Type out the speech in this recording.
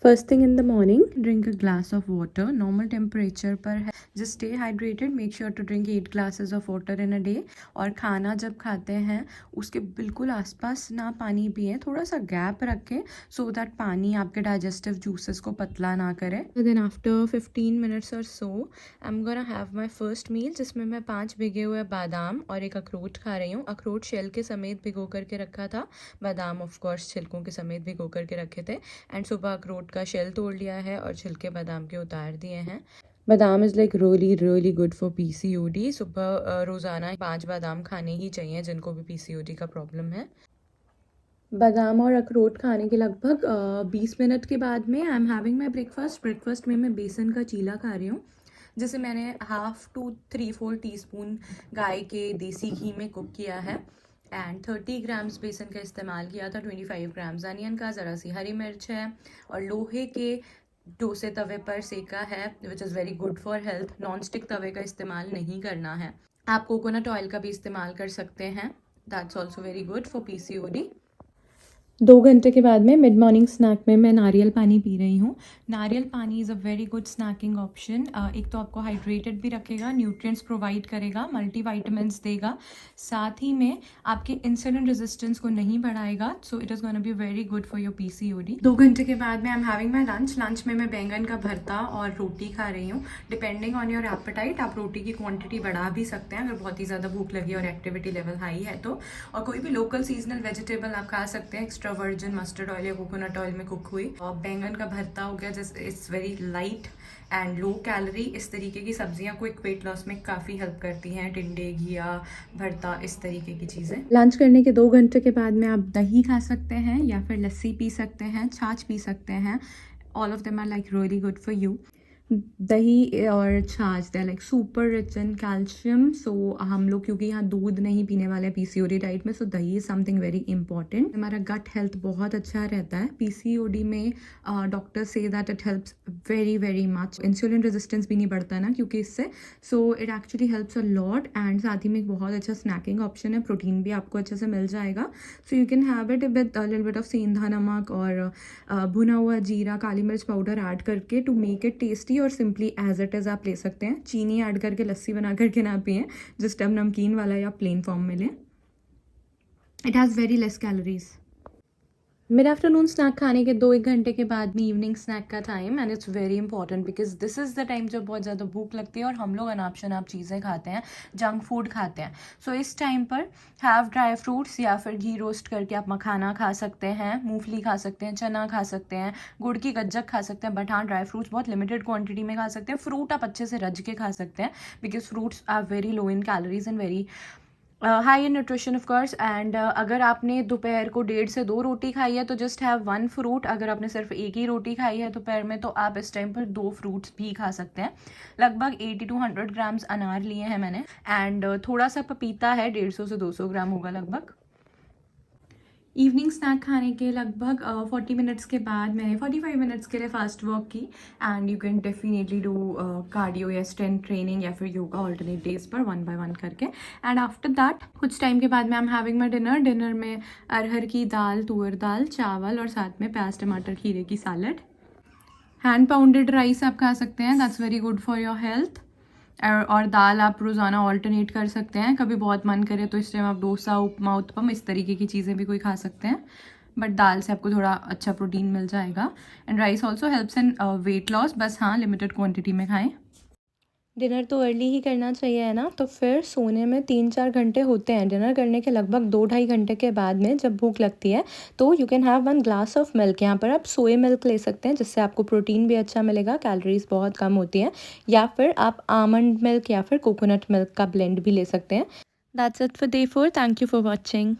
First thing in the morning drink a glass of water, normal temperature पर है। Just stay hydrated, make sure to drink 8 glasses of water in a day. और खाना जब खाते हैं उसके बिल्कुल आसपास ना पानी पिए, थोड़ा सा गैप रखें सो दैट पानी आपके डाइजेस्टिव जूसेस को पतला ना करे। देन आफ्टर 15 मिनट्स और so I am gonna have my first meal, जिसमें मैं 5 भिगे हुए बादाम और एक अखरोट खा रही हूँ। अखरोट शेल के समेत भिगो करके रखा था, बादाम ऑफ कोर्स छिलकों के समेत भिगो करके रखे थे। एंड सुबह अखरोट का शेल तोड़ लिया है और छिलके बादाम के उतार दिए हैं। बादाम is like really good for PCOD। सुबह रोज़ाना 5 बादाम खाने ही चाहिए जिनको भी PCOD का प्रॉब्लम है। बादाम और अखरोट खाने के लगभग 20 मिनट के बाद में I am having my breakfast में मैं बेसन का चीला खा रही हूँ, जिसे मैंने 1/2 to 3/4 टीस्पून गाय के देसी घी में कुक किया है। एंड 30 ग्राम्स बेसन का इस्तेमाल किया था, 25 ग्राम्स अनियन का, ज़रा सी हरी मिर्च है और लोहे के डोसे तवे पर सेका है, which is very good for health. Non stick तवे का इस्तेमाल नहीं करना है। आप कोकोनट ऑयल का भी इस्तेमाल कर सकते हैं, that's also very good for PCOD। 2 घंटे के बाद में मिड मॉर्निंग स्नैक में मैं नारियल पानी पी रही हूँ। नारियल पानी is a very good snacking option. एक तो आपको हाइड्रेटेड भी रखेगा, न्यूट्रिएंट्स प्रोवाइड करेगा, मल्टीविटामिन्स देगा, साथ ही में आपके इंसुलिन रेजिस्टेंस को नहीं बढ़ाएगा। So it is gonna be very good for your PCOD। 2 घंटे के बाद में I am having my lunch में मैं बैंगन का भरता और रोटी खा रही हूँ। डिपेंडिंग ऑन योर एपेटाइट आप रोटी की क्वांटिटी बढ़ा भी सकते हैं अगर बहुत ही ज़्यादा भूख लगी और एक्टिविटी लेवल हाई है तो। और कोई भी लोकल सीजनल वेजिटेबल आप खा सकते हैं, एक्स्ट्रा वर्जिन मस्टर्ड ऑयल या कोकोनट ऑयल में कुक हुई। और बैंगन का भरता हो गया, जैसे it's very light and low calorie. इस तरीके की सब्जियां क्विक वेट लॉस में काफ़ी हेल्प करती हैं, टिंडे, घिया, भरता, इस तरीके की चीज़ें। लंच करने के 2 घंटे के बाद में आप दही खा सकते हैं या फिर लस्सी पी सकते हैं, छाछ पी सकते हैं। All of them are like really good for you. दही और छाछ they like super rich in calcium. So हम लोग क्योंकि यहाँ दूध नहीं पीने वाले PCOD डाइट में, सो दही इज समथिंग वेरी इंपॉर्टेंट। हमारा गट हेल्थ बहुत अच्छा रहता है PCOD में। Doctor say that it helps very much. Insulin resistance भी नहीं बढ़ता ना क्योंकि इससे, so it actually helps a lot. And साथ ही में एक बहुत अच्छा स्नैकिंग ऑप्शन है, प्रोटीन भी आपको अच्छे से मिल जाएगा। So you can have it with little bit of सेंधा नमक और भुना हुआ जीरा, काली मिर्च पाउडर ऐड करके टू मेक इट टेस्टी। और सिंपली एज इट इज़ आप ले सकते हैं। चीनी ऐड करके लस्सी बना करके ना पिए, जस्ट अब नमकीन वाला या प्लेन फॉर्म में लें। It has very less calories. Mid afternoon snack खाने के 2-1 घंटे के बाद में इवनिंग स्नैक का time, and it's very important because this is the time जब बहुत ज़्यादा भूख लगती है और हम लोग अनाप शनाप चीज़ें खाते हैं, जंक फूड खाते हैं। सो इस टाइम पर हैव ड्राई फ्रूट्स या फिर घी रोस्ट करके आप मखाना खा सकते हैं, मूंगफली खा सकते हैं, चना खा सकते हैं, गुड़ की गज्जक खा सकते हैं। बट हाँ, ड्राई फ्रूट्स बहुत लिमिटेड क्वांटिटी में खा सकते हैं। फ्रूट आप अच्छे से रज के खा सकते हैं because fruits are very low in calories and very high in nutrition of course. And अगर आपने दोपहर को 1.5 से 2 रोटी खाई है तो जस्ट हैव 1 फ्रूट। अगर आपने सिर्फ एक ही रोटी खाई है दोपहर में तो आप इस टाइम पर 2 फ्रूट्स भी खा सकते हैं। लगभग 80 to 100 ग्राम्स अनार लिए हैं मैंने। एंड थोड़ा सा पपीता है, 150 से 200 ग्राम होगा लगभग। इवनिंग स्नैक खाने के लगभग 40 मिनट्स के बाद मैंने 45 मिनट्स के लिए फास्ट वॉक की। And you can definitely do cardio या स्ट्रेंथ ट्रेनिंग या फिर योगा ऑल्टरनेट डेज पर 1 by 1 करके। एंड आफ्टर दैट कुछ टाइम के बाद में I am having my dinner में अरहर की दाल, तुअर दाल, चावल और साथ में प्याज टमाटर खीरे की सैलड। हैंड पाउंडेड राइस आप खा सकते हैं, that's very good for your health. और दाल आप रोज़ाना ऑल्टरनेट कर सकते हैं। कभी बहुत मन करे तो इस टाइम आप डोसा, उपमा, उत्पम, इस तरीके की चीज़ें भी कोई खा सकते हैं। बट दाल से आपको थोड़ा अच्छा प्रोटीन मिल जाएगा। And rice also helps in weight loss, बस हाँ लिमिटेड क्वांटिटी में खाएं। डिनर तो अर्ली ही करना चाहिए है ना, तो फिर सोने में 3-4 घंटे होते हैं। डिनर करने के लगभग 2-2.5 घंटे के बाद में जब भूख लगती है तो you can have 1 glass of milk. यहाँ पर आप सोए मिल्क ले सकते हैं जिससे आपको प्रोटीन भी अच्छा मिलेगा, कैलोरीज बहुत कम होती हैं। या फिर आप आमंड मिल्क या फिर कोकोनट मिल्क का ब्लेंड भी ले सकते हैं। That's it for day 4। Thank you for watching.